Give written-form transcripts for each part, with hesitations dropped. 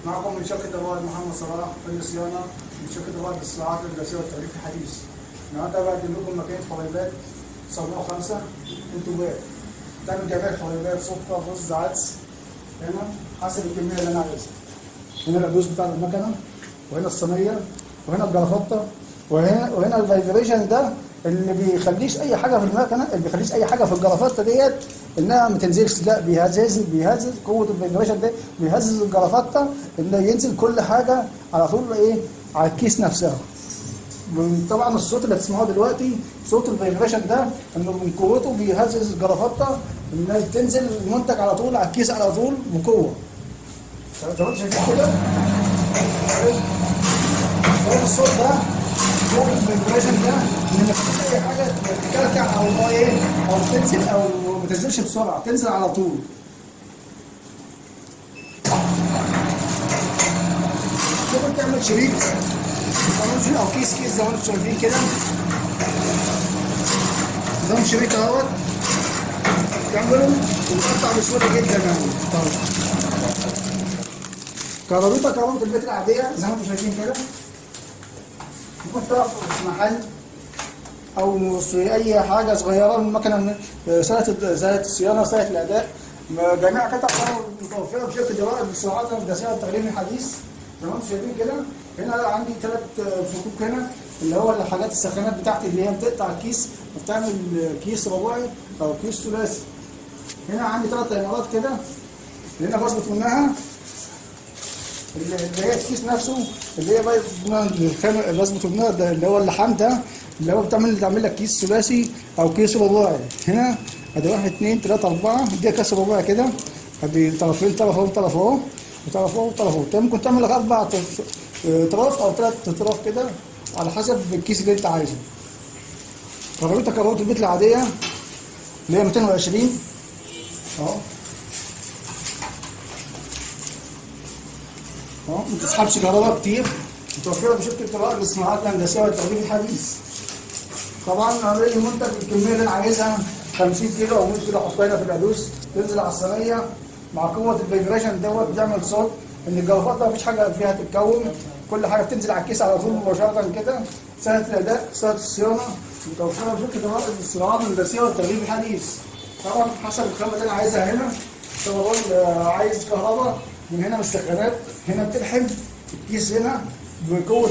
معكم من شركة الرائد محمد صلاح في الصيانة من شركة الرائد للصناعات الهندسية والتغليف الحديث. النهارده بقدم لكم ماكينة حبيبات 905 انتوبات. تعمل جميع الحبيبات سكر رز عدس هنا حسب الكمية اللي أنا عايزها. هنا الأدوس بتاع المكنة، وهنا الصينية، وهنا الجرافطة، وهنا الفايبريشن ده اللي بيخليش أي حاجة في المكنة، اللي بيخليش أي حاجة في الجرافطة ديت انها ما تنزلش، لا بيهزز قوه الفايبريشن ده، بيهزز الجرافطه انه ينزل كل حاجه على طول على الكيس نفسها. طبعا الصوت اللي هتسمعوه دلوقتي صوت الفايبريشن ده انه من قوته بيهزز الجرافطه انها تنزل المنتج على طول على الكيس على طول بقوه. انتوا شايفين كده؟ الصوت ده صوت الفايبريشن ده ان مفيش اي حاجه تكلكع او او تنزل او ما تنزلش بسرعه، تنزل على طول. ممكن تعمل شريط او كيس زي ما انتم شايفين كده، نظام شريط اهوت تعمله وتقطع بسهوله جدا يعني. كهرباء البيت العاديه زي ما انتم شايفين كده، ممكن تقف في محل او في اي حاجه صغيره، المكنه ساعه الصيانه، ساعه الاداء، جميع قطع متوفره في شركه الرائد للصناعات الهندسيه والتغليف الحديث. زي ما انتم شايفين كده، هنا عندي 3 فكوك هنا اللي هو الحاجات السخانات بتاعتي اللي هي بتقطع الكيس وبتعمل كيس رباعي او كيس ثلاثي. هنا عندي 3 تايمرات كده اللي هنا بظبط منها اللي هي الكيس نفسه، اللي هي بظبط منها اللي هو اللحام ده اللي هو بتعمل لك كيس ثلاثي او كيس رباعي. هنا ادي 1 2 3 4 دي كيس رباعي كده، ادي طرفين، طرف اهو وطرف اهو وطرف اهو وطرف اهو. ممكن تعمل لك 4 اطراف او 3 اطراف كده على حسب الكيس اللي انت عايزه. كهرباء البيت العاديه اللي هي 220 اهو ما تسحبش كهرباء كتير، متوفره بشركه الرائد للصناعات الهندسيه والتغليف الحديث. طبعا اعمل لي منتج بالكميه اللي انا عايزها 50 كيلو او 100 كيلو، احطها هنا في الادوس تنزل على الصينيه مع قوه الفايبريشن دوت بتعمل صوت ان الجرافطه مفيش حاجه فيها تتكون، كل حاجه بتنزل على الكيس على طول مباشره كده. سهله الاداء، سهله الصيانه، متوفره بشركه الرائد للصناعات الهندسيه والتغليف الحديث. طبعا حسب الخامه اللي انا عايزها هنا. طبعا عايز كهرباء من هنا من السخانات، هنا بتلحم الكيس هنا بقوه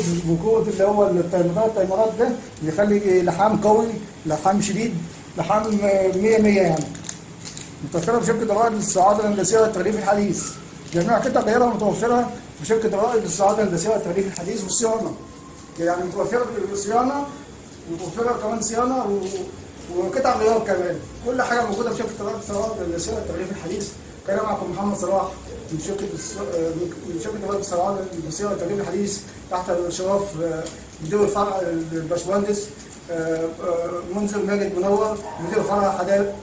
اللي هو التايمرات ده بيخلي لحام قوي، لحام شديد، لحام 100 يعني. متوفره بشركه الرائد للصناعات الهندسيه والتغليف الحديث. جميع قطع غيارها متوفره بشركه الرائد للصناعات الهندسيه والتغليف الحديث والصيانه. يعني متوفره بالصيانه، متوفره كمان صيانه وقطع غيار كمان. كل حاجه موجوده بشركه الرائد للصناعات الهندسيه والتغليف الحديث. كان معكم محمد صلاح من شركه الرائد للصناعات الهندسيه والتغليف الحديث تحت اشراف مدير الفرع الباشمهندس منذر ماجد منور، مدير فرع حدائق،